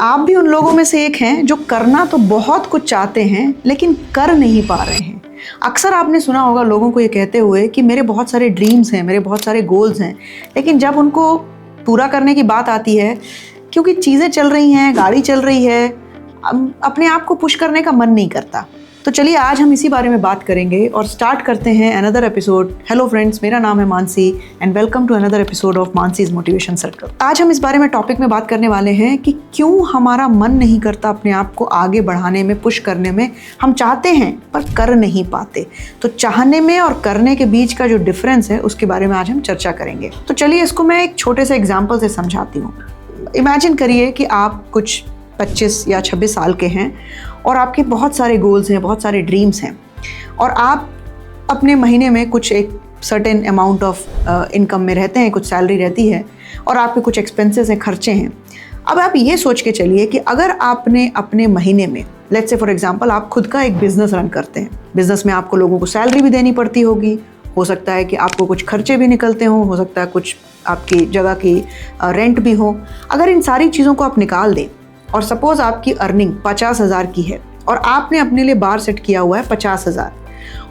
आप भी उन लोगों में से एक हैं जो करना तो बहुत कुछ चाहते हैं लेकिन कर नहीं पा रहे हैं। अक्सर आपने सुना होगा लोगों को ये कहते हुए कि मेरे बहुत सारे ड्रीम्स हैं, मेरे बहुत सारे गोल्स हैं, लेकिन जब उनको पूरा करने की बात आती है, क्योंकि चीज़ें चल रही हैं, गाड़ी चल रही है, अपने आप को पुश करने का मन नहीं करता। तो चलिए आज हम इसी बारे में बात करेंगे और स्टार्ट करते हैं अनदर एपिसोड। हेलो फ्रेंड्स, मेरा नाम है Mansi and welcome to another episode of Mansi's motivation circle. आज हम इस बारे में टॉपिक में बात करने वाले हैं कि क्यों हमारा मन नहीं करता अपने आप को आगे बढ़ाने में, पुश करने में। हम चाहते हैं पर कर नहीं पाते। तो चाहने में और करने के बीच का जो डिफरेंस है उसके बारे में आज हम चर्चा करेंगे। तो चलिए इसको मैं एक छोटे से एग्जाम्पल से समझाती हूँ। इमेजिन करिए कि आप कुछ 25 या 26 साल के हैं और आपके बहुत सारे गोल्स हैं, बहुत सारे ड्रीम्स हैं और आप अपने महीने में कुछ एक सर्टेन अमाउंट ऑफ इनकम में रहते हैं, कुछ सैलरी रहती है और आपके कुछ एक्सपेंसेस हैं, खर्चे हैं। अब आप ये सोच के चलिए कि अगर आपने अपने महीने में, लेट्स से फॉर एग्जांपल, आप खुद का एक बिजनेस रन करते हैं। बिजनेस में आपको लोगों को सैलरी भी देनी पड़ती होगी, हो सकता है कि आपको कुछ खर्चे भी निकलते हों, हो सकता है कुछ आपकी जगह की रेंट भी हो। अगर इन सारी चीज़ों को आप निकाल दें और सपोज आपकी अर्निंग 50,000 की है और आपने अपने लिए बार सेट किया हुआ है 50,000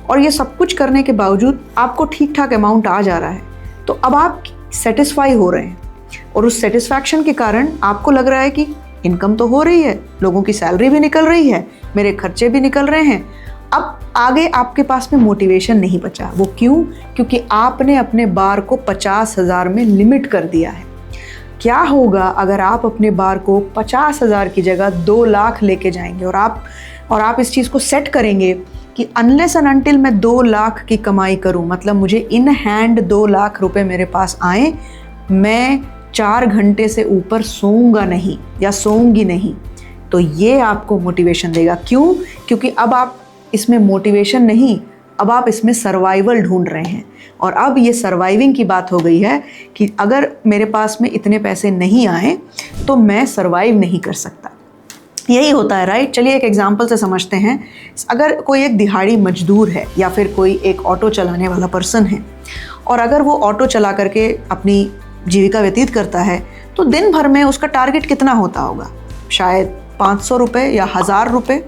और ये सब कुछ करने के बावजूद आपको ठीक ठाक अमाउंट आ जा रहा है, तो अब आप सेटिस्फाई हो रहे हैं और उस सेटिस्फैक्शन के कारण आपको लग रहा है कि इनकम तो हो रही है, लोगों की सैलरी भी निकल रही है, मेरे खर्चे भी निकल रहे हैं। अब आगे आपके पास में मोटिवेशन नहीं बचा। वो क्यों? क्योंकि आपने अपने बार को 50,000 में लिमिट कर दिया है। क्या होगा अगर आप अपने बार को 50,000 की जगह 2 लाख लेके जाएंगे और आप इस चीज़ को सेट करेंगे कि अनलेस एंड अनटिल मैं 2 लाख की कमाई करूं, मतलब मुझे इन हैंड 2 लाख रुपए मेरे पास आए, मैं 4 घंटे से ऊपर सोऊंगा नहीं या सोऊंगी नहीं। तो ये आपको मोटिवेशन देगा। क्यों? क्योंकि अब आप इसमें मोटिवेशन नहीं, अब आप इसमें सर्वाइवल ढूंढ रहे हैं। और अब ये सर्वाइविंग की बात हो गई है कि अगर मेरे पास में इतने पैसे नहीं आए तो मैं सर्वाइव नहीं कर सकता। यही होता है, राइट? चलिए एक एग्जांपल से समझते हैं। अगर कोई एक दिहाड़ी मजदूर है या फिर कोई एक ऑटो चलाने वाला पर्सन है और अगर वो ऑटो चला करके अपनी जीविका व्यतीत करता है, तो दिन भर में उसका टारगेट कितना होता होगा? शायद 500 रुपये या 1000 रुपये,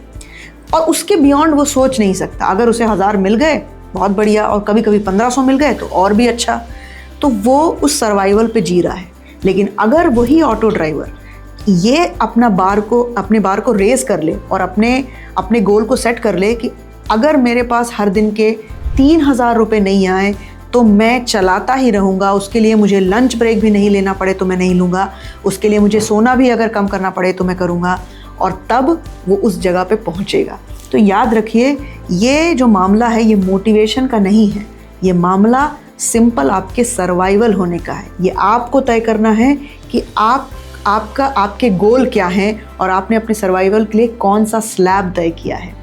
और उसके बियॉन्ड वो सोच नहीं सकता। अगर उसे 1000 मिल गए बहुत बढ़िया, और कभी कभी 1500 मिल गए तो और भी अच्छा। तो वो उस सर्वाइवल पे जी रहा है। लेकिन अगर वही ऑटो ड्राइवर ये अपने बार को रेस कर ले और अपने गोल को सेट कर ले कि अगर मेरे पास हर दिन के 3000 रुपये नहीं आए तो मैं चलाता ही रहूँगा, उसके लिए मुझे लंच ब्रेक भी नहीं लेना पड़े तो मैं नहीं लूँगा, उसके लिए मुझे सोना भी अगर कम करना पड़े तो मैं करूँगा, और तब वो उस जगह पे पहुँचेगा। तो याद रखिए, ये जो मामला है ये मोटिवेशन का नहीं है, ये मामला सिंपल आपके सर्वाइवल होने का है। ये आपको तय करना है कि आपके गोल क्या हैं और आपने अपने सर्वाइवल के लिए कौन सा स्लैब तय किया है।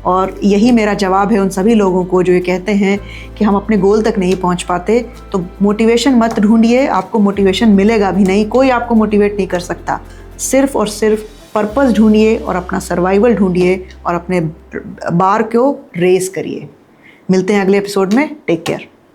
और यही मेरा जवाब है उन सभी लोगों को जो ये कहते हैं कि हम अपने गोल तक नहीं पहुंच पाते। तो मोटिवेशन मत ढूंढिए, आपको मोटिवेशन मिलेगा भी नहीं, कोई आपको मोटिवेट नहीं कर सकता। सिर्फ और सिर्फ पर्पस ढूंढिए और अपना सर्वाइवल ढूंढिए और अपने बार को रेस करिए। मिलते हैं अगले एपिसोड में। Take care.